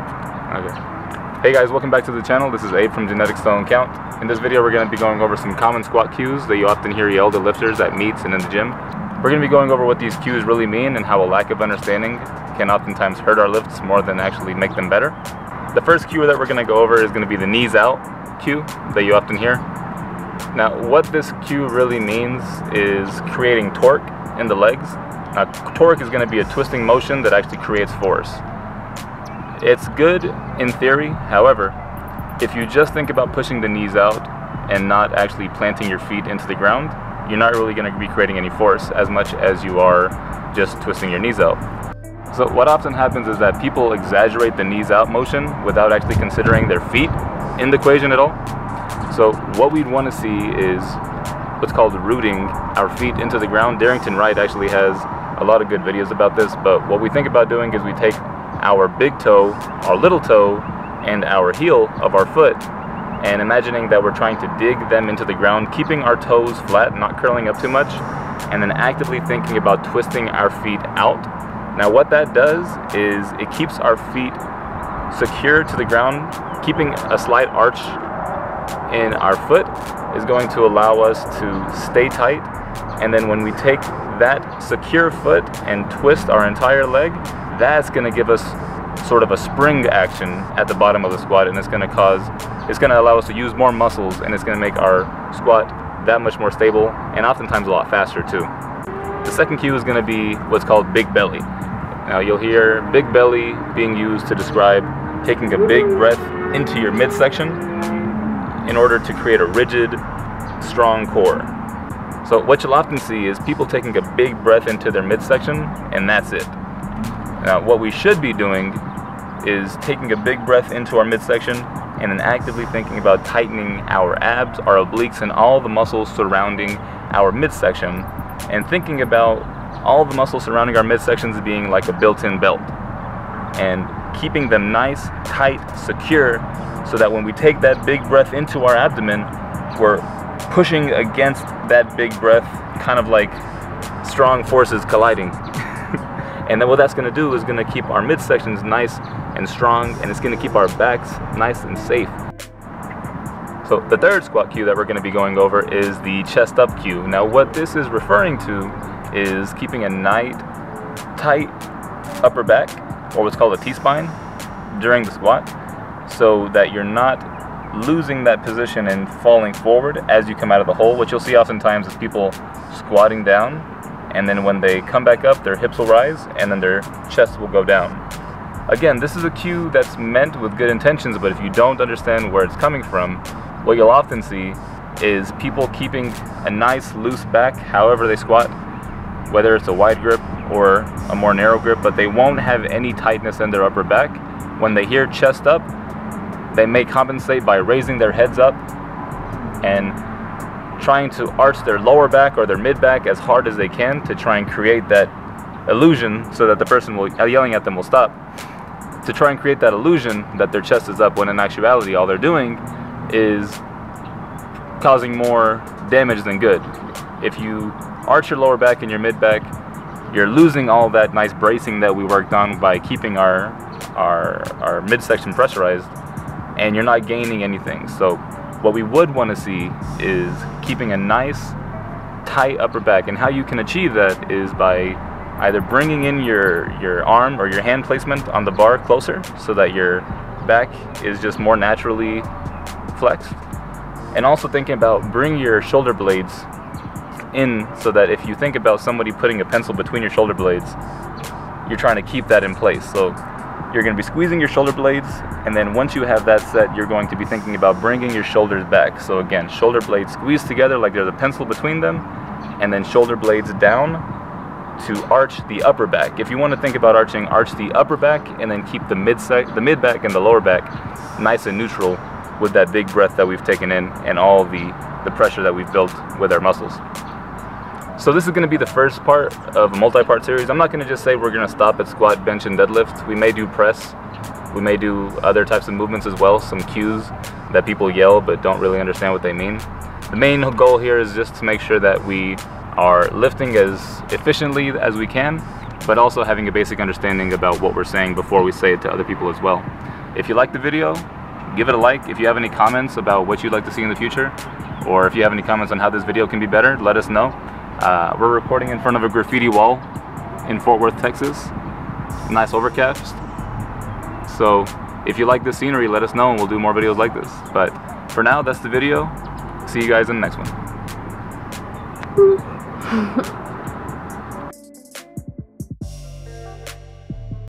Okay. Hey guys, welcome back to the channel. This is Abe from Genetics Don't Count. In this video we're going to be going over some common squat cues that you often hear yelled at lifters at meets and in the gym. We're going to be going over what these cues really mean and how a lack of understanding can oftentimes hurt our lifts more than actually make them better. The first cue that we're going to go over is going to be the knees out cue that you often hear. Now what this cue really means is creating torque in the legs. Now torque is going to be a twisting motion that actually creates force. It's good in theory, however, if you just think about pushing the knees out and not actually planting your feet into the ground, you're not really going to be creating any force as much as you are just twisting your knees out. So what often happens is that people exaggerate the knees out motion without actually considering their feet in the equation at all. So what we'd want to see is what's called rooting our feet into the ground. Darrington Wright actually has a lot of good videos about this, but what we think about doing is we take our big toe, our little toe, and our heel of our foot, and imagining that we're trying to dig them into the ground, keeping our toes flat, not curling up too much, and then actively thinking about twisting our feet out. Now what that does is it keeps our feet secure to the ground. Keeping a slight arch in our foot is going to allow us to stay tight, and then when we take that secure foot and twist our entire leg, that's going to give us sort of a spring action at the bottom of the squat, and it's going to allow us to use more muscles, and it's going to make our squat that much more stable and oftentimes a lot faster too. The second cue is going to be what's called big belly. Now you'll hear big belly being used to describe taking a big breath into your midsection in order to create a rigid, strong core. So what you'll often see is people taking a big breath into their midsection, and that's it. Now what we should be doing is taking a big breath into our midsection and then actively thinking about tightening our abs, our obliques, and all the muscles surrounding our midsection, and thinking about all the muscles surrounding our midsections being like a built-in belt, and keeping them nice, tight, secure, so that when we take that big breath into our abdomen, we're pushing against that big breath, kind of like strong forces colliding. And then what that's going to do is going to keep our midsections nice and strong, and it's going to keep our backs nice and safe. So the third squat cue that we're going to be going over is the chest up cue. Now what this is referring to is keeping a tight upper back, or what's called a T-spine, during the squat, so that you're not losing that position and falling forward as you come out of the hole. What you'll see oftentimes is people squatting down, and then when they come back up, their hips will rise and then their chest will go down. Again, this is a cue that's meant with good intentions, but if you don't understand where it's coming from, what you'll often see is people keeping a nice loose back however they squat, whether it's a wide grip or a more narrow grip, but they won't have any tightness in their upper back. When they hear chest up, they may compensate by raising their heads up and trying to arch their lower back or their mid back as hard as they can to try and create that illusion so that the person yelling at them will stop, to try and create that illusion that their chest is up, when in actuality all they're doing is causing more damage than good. If you arch your lower back and your mid back, you're losing all that nice bracing that we worked on by keeping our midsection pressurized, and you're not gaining anything. So what we would want to see is keeping a nice tight upper back, and how you can achieve that is by either bringing in your arm or your hand placement on the bar closer so that your back is just more naturally flexed, and also thinking about bringing your shoulder blades in, so that if you think about somebody putting a pencil between your shoulder blades, you're trying to keep that in place. So you're going to be squeezing your shoulder blades, and then once you have that set, you're going to be thinking about bringing your shoulders back. So again, shoulder blades squeezed together like there's a pencil between them, and then shoulder blades down to arch the upper back. If you want to think about arching, arch the upper back and then keep the mid back and the lower back nice and neutral with that big breath that we've taken in and all the pressure that we've built with our muscles. So this is going to be the first part of a multi-part series. I'm not going to just say we're going to stop at squat, bench, and deadlift. We may do press. We may do other types of movements as well, some cues that people yell but don't really understand what they mean. The main goal here is just to make sure that we are lifting as efficiently as we can, but also having a basic understanding about what we're saying before we say it to other people as well. If you like the video, give it a like. If you have any comments about what you'd like to see in the future, or if you have any comments on how this video can be better, let us know. We're recording in front of a graffiti wall in Fort Worth, Texas. Nice overcast. So if you like this scenery, let us know and we'll do more videos like this. But for now, that's the video. See you guys in the next one.